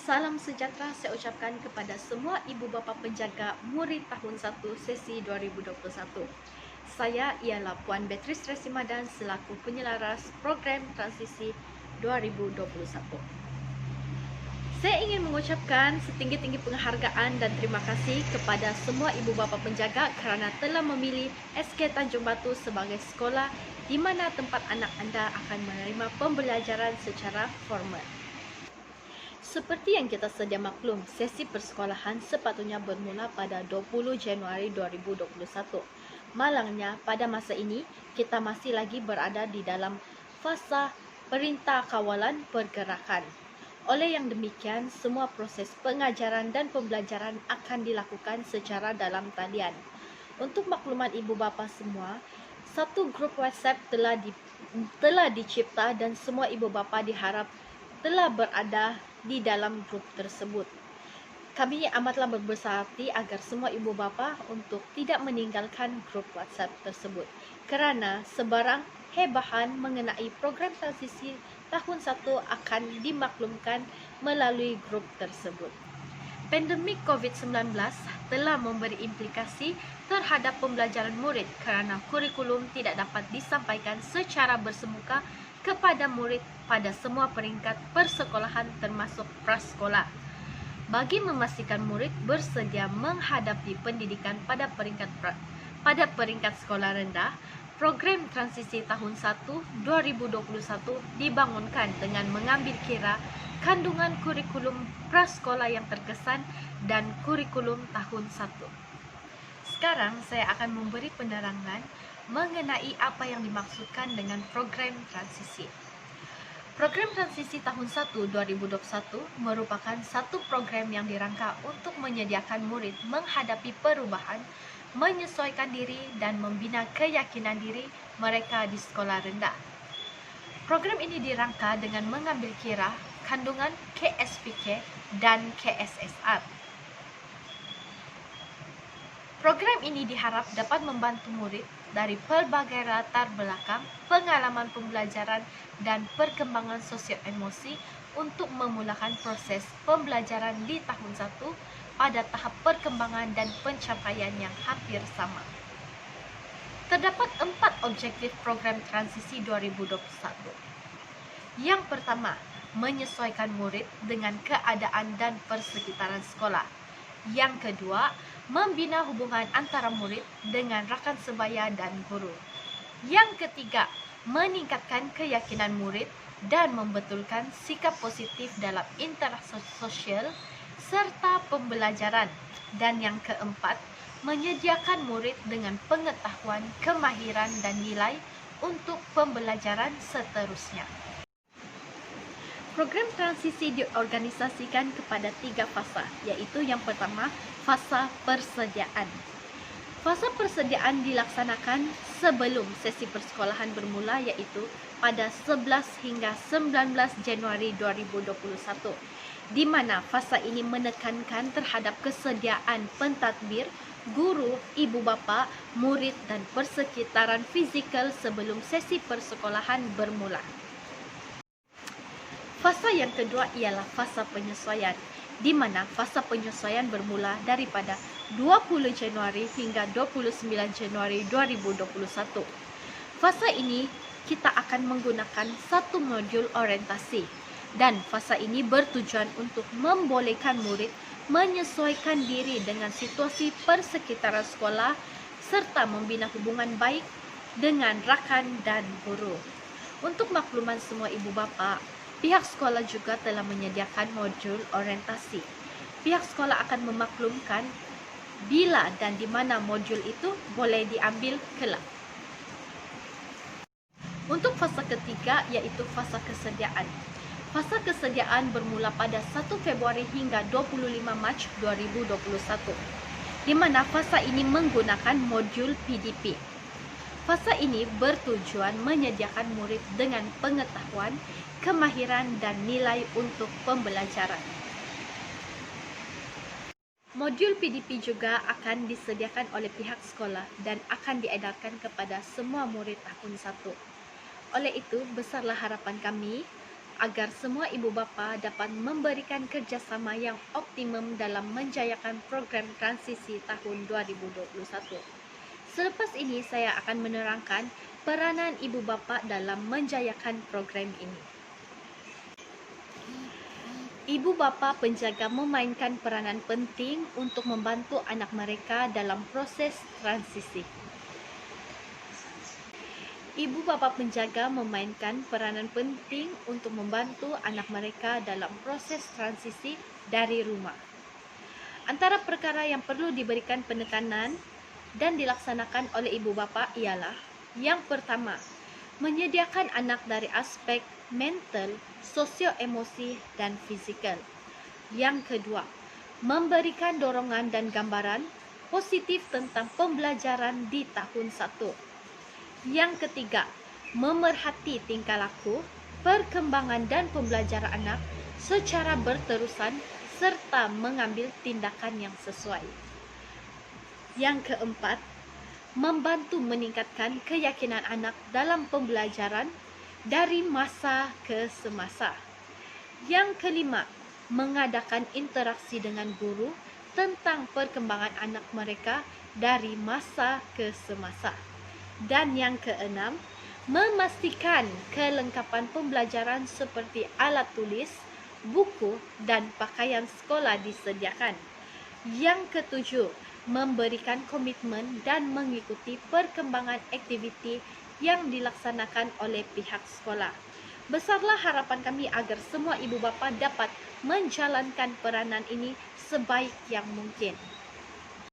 Salam sejahtera saya ucapkan kepada semua ibu bapa penjaga murid tahun 1 sesi 2021. Saya ialah Puan Beatrice Resimadan selaku penyelaras program transisi 2021. Saya ingin mengucapkan setinggi-tinggi penghargaan dan terima kasih kepada semua ibu bapa penjaga kerana telah memilih SK Tanjung Batu sebagai sekolah di mana tempat anak anda akan menerima pembelajaran secara formal. Seperti yang kita sedia maklum, sesi persekolahan sepatutnya bermula pada 20 Januari 2021. Malangnya, pada masa ini, kita masih lagi berada di dalam fasa perintah kawalan pergerakan. Oleh yang demikian, semua proses pengajaran dan pembelajaran akan dilakukan secara dalam talian. Untuk makluman ibu bapa semua, satu grup WhatsApp telah dicipta dan semua ibu bapa diharap telah berada di dalam grup tersebut. Kami amatlah berbesar hati agar semua ibu bapa untuk tidak meninggalkan grup WhatsApp tersebut kerana sebarang hebahan mengenai program transisi tahun 1 akan dimaklumkan melalui grup tersebut. Pandemik COVID-19 telah memberi implikasi terhadap pembelajaran murid kerana kurikulum tidak dapat disampaikan secara bersemuka kepada murid pada semua peringkat persekolahan termasuk prasekolah. Bagi memastikan murid bersedia menghadapi pendidikan pada peringkat sekolah rendah, program transisi tahun 1 2021 dibangunkan dengan mengambil kira kandungan kurikulum prasekolah yang terkesan dan kurikulum tahun 1. Sekarang saya akan memberi penerangan mengenai apa yang dimaksudkan dengan program transisi. Program transisi tahun 1 2021 merupakan satu program yang dirangka untuk menyediakan murid menghadapi perubahan, menyesuaikan diri dan membina keyakinan diri mereka di sekolah rendah. Program ini dirangka dengan mengambil kira kandungan KSPK dan KSSR. Program ini diharap dapat membantu murid dari pelbagai latar belakang, pengalaman pembelajaran, dan perkembangan sosio-emosi untuk memulakan proses pembelajaran di tahun 1 pada tahap perkembangan dan pencapaian yang hampir sama. Terdapat 4 objektif program transisi 2021. Yang pertama, menyesuaikan murid dengan keadaan dan persekitaran sekolah. Yang kedua, membina hubungan antara murid dengan rakan sebaya dan guru. Yang ketiga, meningkatkan keyakinan murid dan membetulkan sikap positif dalam interaksi sosial serta pembelajaran. Dan yang keempat, menyediakan murid dengan pengetahuan, kemahiran dan nilai untuk pembelajaran seterusnya. Program transisi diorganisasikan kepada 3 fasa, iaitu yang pertama, fasa persediaan. Fasa persediaan dilaksanakan sebelum sesi persekolahan bermula, iaitu pada 11 hingga 19 Januari 2021, di mana fasa ini menekankan terhadap kesediaan pentadbir, guru, ibu bapa, murid dan persekitaran fizikal sebelum sesi persekolahan bermula. Fasa yang kedua ialah fasa penyesuaian, di mana fasa penyesuaian bermula daripada 20 Januari hingga 29 Januari 2021. Fasa ini kita akan menggunakan satu modul orientasi dan fasa ini bertujuan untuk membolehkan murid menyesuaikan diri dengan situasi persekitaran sekolah serta membina hubungan baik dengan rakan dan guru. Untuk makluman semua ibu bapa, pihak sekolah juga telah menyediakan modul orientasi. Pihak sekolah akan memaklumkan bila dan di mana modul itu boleh diambil kelak. Untuk fasa ketiga iaitu fasa kesediaan. Fasa kesediaan bermula pada 1 Februari hingga 25 Mac 2021, di mana fasa ini menggunakan modul PDP. Fasa ini bertujuan menyediakan murid dengan pengetahuan, kemahiran dan nilai untuk pembelajaran. Modul PDP juga akan disediakan oleh pihak sekolah dan akan diedarkan kepada semua murid tahun 1. Oleh itu, besarlah harapan kami agar semua ibu bapa dapat memberikan kerjasama yang optimum dalam menjayakan program transisi tahun 2021. Selepas ini saya akan menerangkan peranan ibu bapa dalam menjayakan program ini. Ibu bapa penjaga memainkan peranan penting untuk membantu anak mereka dalam proses transisi. Ibu bapa penjaga memainkan peranan penting untuk membantu anak mereka dalam proses transisi dari rumah. Antara perkara yang perlu diberikan penekanan dan dilaksanakan oleh ibu bapa ialah: yang pertama, menyediakan anak dari aspek mental, sosio-emosi, dan fizikal. Yang kedua, memberikan dorongan dan gambaran positif tentang pembelajaran di tahun 1. Yang ketiga, memerhati tingkah laku, perkembangan dan pembelajaran anak secara berterusan serta mengambil tindakan yang sesuai. Yang keempat, membantu meningkatkan keyakinan anak dalam pembelajaran dari masa ke semasa. Yang kelima, mengadakan interaksi dengan guru tentang perkembangan anak mereka dari masa ke semasa. Dan yang keenam, memastikan kelengkapan pembelajaran seperti alat tulis, buku, dan pakaian sekolah disediakan. Yang ketujuh, memberikan komitmen dan mengikuti perkembangan aktiviti yang dilaksanakan oleh pihak sekolah. Besarlah harapan kami agar semua ibu bapa dapat menjalankan peranan ini sebaik yang mungkin.